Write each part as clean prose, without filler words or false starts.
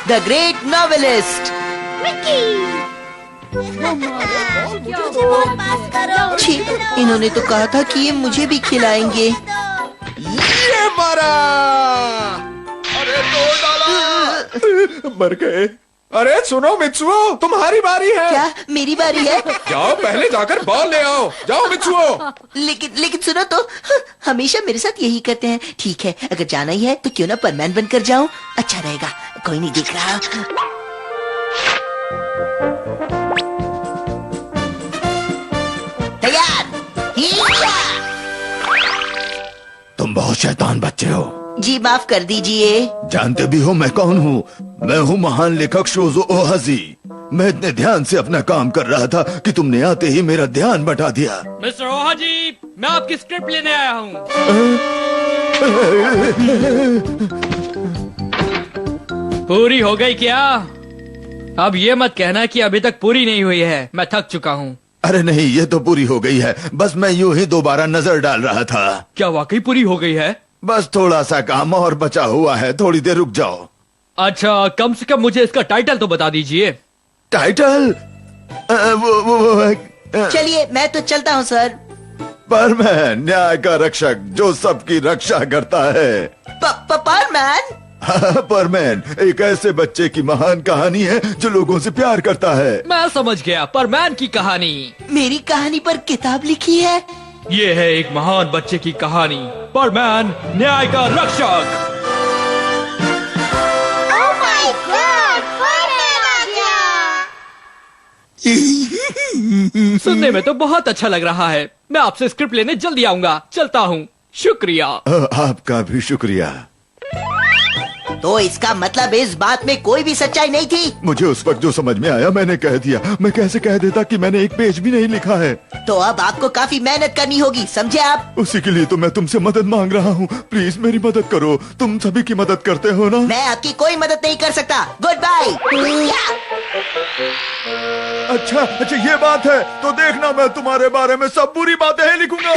The great novelist. छी, इन्होंने तो कहा था कि ये मुझे भी खिलाएंगे। ये मारा, अरे तोड़ डाला, मर गए। अरे सुनो मित्सुओ, तुम्हारी बारी है। क्या मेरी बारी है? जाओ पहले जाकर बॉल ले आओ, जाओ मित्सुओ। लेकिन सुनो तो, हमेशा मेरे साथ यही करते हैं। ठीक है, अगर जाना ही है तो क्यों ना परमैन बनकर जाऊं, अच्छा रहेगा। कोई नहीं देख रहा। तुम बहुत शैतान बच्चे हो। जी माफ कर दीजिए। जानते भी हो मैं कौन हूँ? मैं हूँ महान लेखक शोजो ओहाजी। मैं इतने ध्यान से अपना काम कर रहा था कि तुमने आते ही मेरा ध्यान बटा दिया। मिस्टर ओहाजी, मैं आपकी स्क्रिप्ट लेने आया हूँ। पूरी हो गई क्या? अब ये मत कहना कि अभी तक पूरी नहीं हुई है। मैं थक चुका हूँ। अरे नहीं, ये तो पूरी हो गई है। बस मैं यूं ही दोबारा नजर डाल रहा था। क्या वाकई पूरी हो गई है? बस थोड़ा सा काम और बचा हुआ है, थोड़ी देर रुक जाओ। अच्छा, कम से कम मुझे इसका टाइटल तो बता दीजिए। टाइटल? चलिए मैं तो चलता हूँ सर। पर मैं न्याय का रक्षक जो सबकी रक्षा करता है। परमैन? परमैन एक ऐसे बच्चे की महान कहानी है जो लोगों से प्यार करता है। मैं समझ गया, परमैन की कहानी। मेरी कहानी पर किताब लिखी है? ये है एक महान बच्चे की कहानी, परमैन न्याय का रक्षक। Oh my God, परमैन आ गया। सुनने में तो बहुत अच्छा लग रहा है। मैं आपसे स्क्रिप्ट लेने जल्दी आऊंगा। चलता हूँ। शुक्रिया। आपका भी शुक्रिया। तो इसका मतलब इस बात में कोई भी सच्चाई नहीं थी? मुझे उस वक्त जो समझ में आया मैंने कह दिया। मैं कैसे कह देता कि मैंने एक पेज भी नहीं लिखा है। तो अब आपको काफी मेहनत करनी होगी, समझे आप? उसी के लिए तो मैं तुमसे मदद मांग रहा हूँ। प्लीज मेरी मदद करो। तुम सभी की मदद करते हो ना? मैं आपकी कोई मदद नहीं कर सकता। Goodbye. अच्छा ये बात है तो देखना, मैं तुम्हारे बारे में सब बुरी बातें ही लिखूंगा।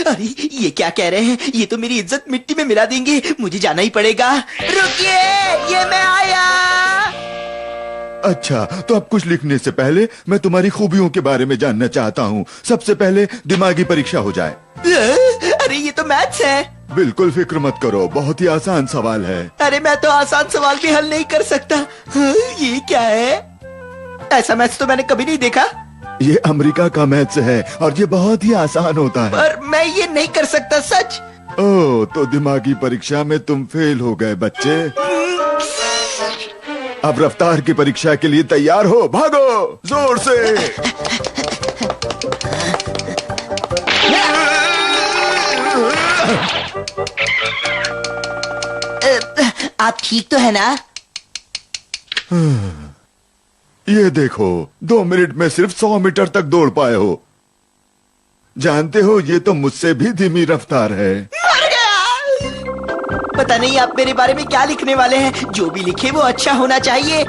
अरे ये क्या कह रहे हैं? ये तो मेरी इज्जत मिट्टी में मिला देंगे। मुझे जाना ही पड़ेगा। रुकिए, ये मैं आया। अच्छा, तो अब कुछ लिखने से पहले मैं तुम्हारी खूबियों के बारे में जानना चाहता हूँ। सबसे पहले दिमागी परीक्षा हो जाए। अरे ये तो मैथ्स है। बिल्कुल फिक्र मत करो, बहुत ही आसान सवाल है। अरे मैं तो आसान सवाल भी हल नहीं कर सकता। ये क्या है? ऐसा मैथ्स तो मैंने कभी नहीं देखा। ये अमेरिका का मैथ्स है और ये बहुत ही आसान होता है। पर मैं ये नहीं कर सकता, सच। ओह, तो दिमागी परीक्षा में तुम फेल हो गए बच्चे। अब रफ्तार की परीक्षा के लिए तैयार हो? भागो जोर से। आप ठीक तो है ना? ये देखो, 2 मिनट में सिर्फ 100 मीटर तक दौड़ पाए हो। जानते हो ये तो मुझसे भी धीमी रफ्तार है। मर गया। पता नहीं आप मेरे बारे में क्या लिखने वाले हैं। जो भी लिखे वो अच्छा होना चाहिए।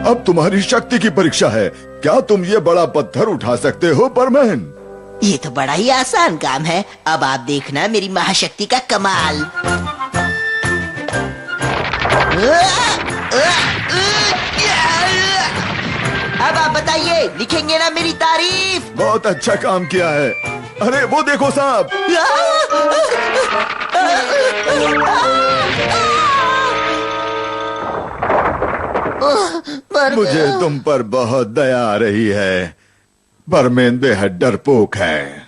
अब तुम्हारी शक्ति की परीक्षा है। क्या तुम ये बड़ा पत्थर उठा सकते हो परमैन? ये तो बड़ा ही आसान काम है। अब आप देखना मेरी महाशक्ति का कमाल। अब आप बताइए, लिखेंगे ना मेरी तारीफ? बहुत अच्छा काम किया है। अरे वो देखो साहब। मुझे तुम पर बहुत दया आ रही है। परमैन बेहद डरपोक है।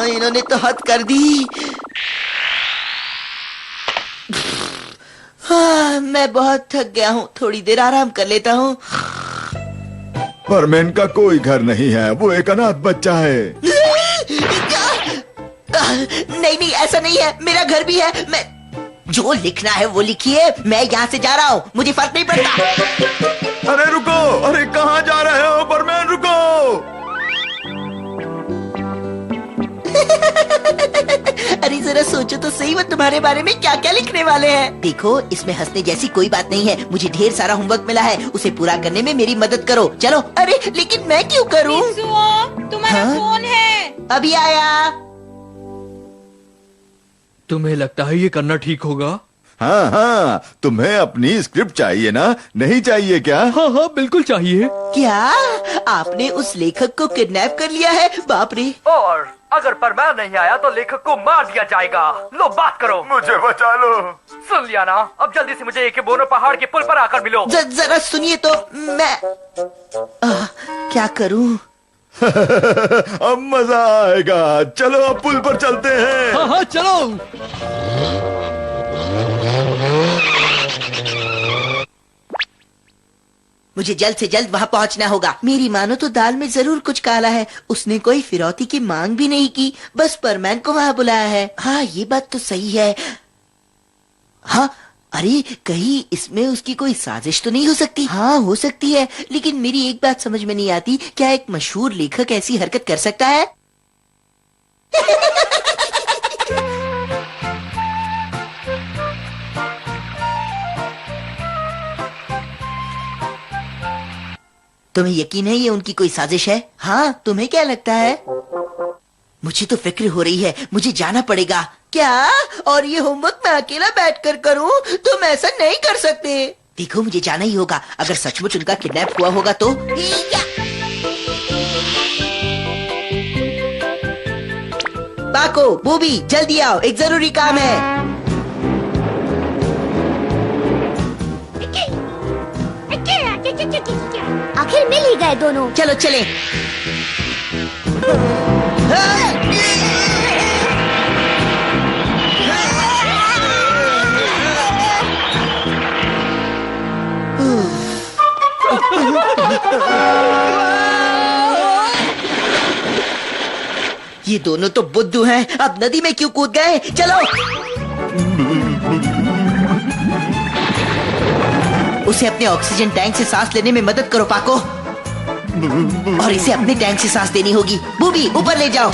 इन्होंने तो हद कर दी। मैं बहुत थक गया हूँ, थोड़ी देर आराम कर लेता हूँ। परमैन का कोई घर नहीं है, वो एक अनाथ बच्चा है। नहीं ऐसा नहीं है, मेरा घर भी है। मैं जो लिखना है वो लिखिए। मैं यहाँ से जा रहा हूँ, मुझे फर्क नहीं पड़ता। अरे रुको, अरे कहाँ जा रहे हो परमैन? रुको। अरे जरा सोचो तो सही, वो तुम्हारे बारे में क्या क्या लिखने वाले हैं। देखो, इसमें हंसने जैसी कोई बात नहीं है। मुझे ढेर सारा होमवर्क मिला है, उसे पूरा करने में मेरी मदद करो। चलो। अरे लेकिन मैं क्यों करूं? तुम्हारा फोन है। अभी आया। तुम्हें लगता है ये करना ठीक होगा? हाँ हाँ, तुम्हें अपनी स्क्रिप्ट चाहिए ना, नहीं चाहिए क्या? हाँ हाँ बिल्कुल चाहिए। क्या आपने उस लेखक को किडनैप कर लिया है? बाप रे। और अगर परमैन नहीं आया तो लेखक को मार दिया जाएगा। लो बात करो। मुझे बचा लो। सुन लिया ना, अब जल्दी से मुझे एकेबोनो पहाड़ के पुल पर आकर मिलो। जरा सुनिए तो, मैं क्या करूं? अब मजा आएगा। चलो अब पुल पर चलते हैं। हाँ हाँ चलो। मुझे जल्द से जल्द वहाँ पहुँचना होगा। मेरी मानो तो दाल में जरूर कुछ काला है। उसने कोई फिरौती की मांग भी नहीं की, बस परमैन को वहाँ बुलाया है। हाँ ये बात तो सही है। हाँ अरे कहीं इसमें उसकी कोई साजिश तो नहीं हो सकती? हाँ हो सकती है, लेकिन मेरी एक बात समझ में नहीं आती, क्या एक मशहूर लेखक ऐसी हरकत कर सकता है? तुम्हें यकीन है ये उनकी कोई साजिश है? हाँ तुम्हें क्या लगता है? मुझे तो फिक्र हो रही है, मुझे जाना पड़ेगा। क्या? और ये होमवर्क मैं अकेला बैठकर करूं? तुम ऐसा नहीं कर सकते। देखो मुझे जाना ही होगा। अगर सचमुच उनका किडनैप हुआ होगा तो पाको, बूबी जल्दी आओ, एक जरूरी काम है। आखिर मिल ही गए दोनों। चलो चले। ये दोनों तो बुद्धू हैं। अब नदी में क्यों कूद गए? चलो। उसे अपने ऑक्सीजन टैंक से सांस लेने में मदद करो पाको, और इसे अपने टैंक से सांस देनी होगी। बूबी ऊपर ले जाओ।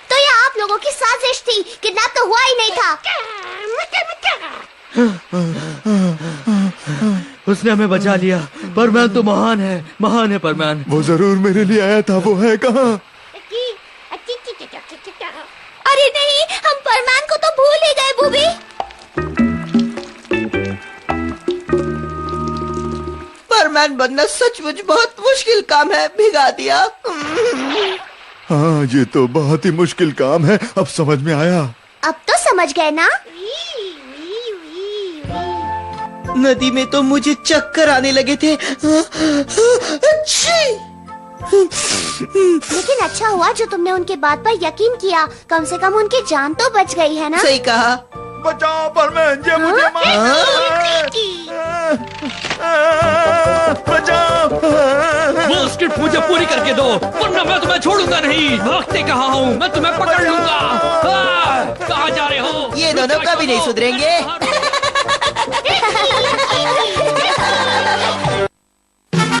तो ये आप लोगों की साजिश थी, किडनैप तो हुआ ही नहीं था। उसने हमें बचा लिया। परमैन तो महान है परमैन। वो जरूर मेरे लिए आया था, वो है कहाँ? अरे नहीं, हम परमैन को तो भूल ही गए बूबी। परमैन बनना सचमुच बहुत मुश्किल काम है। भिगा दिया। हाँ ये तो बहुत ही मुश्किल काम है। अब समझ में आया। अब तो समझ गए ना? नदी में तो मुझे चक्कर आने लगे थे। लेकिन अच्छा हुआ जो तुमने उनके बात पर यकीन किया। कम से कम उनकी जान तो बच गई है ना? सही कहा। बचाओ परमैन, ये मुझे बचाओ। वो स्क्रिप्ट मुझे पूरी करके दो, वरना मैं तुम्हें छोड़ूंगा नहीं। भागते कहाँ हूँ, मैं तुम्हें पकड़ लूंगा। कहाँ जा रहे हो? ये दोनों कभी नहीं सुधरेंगे।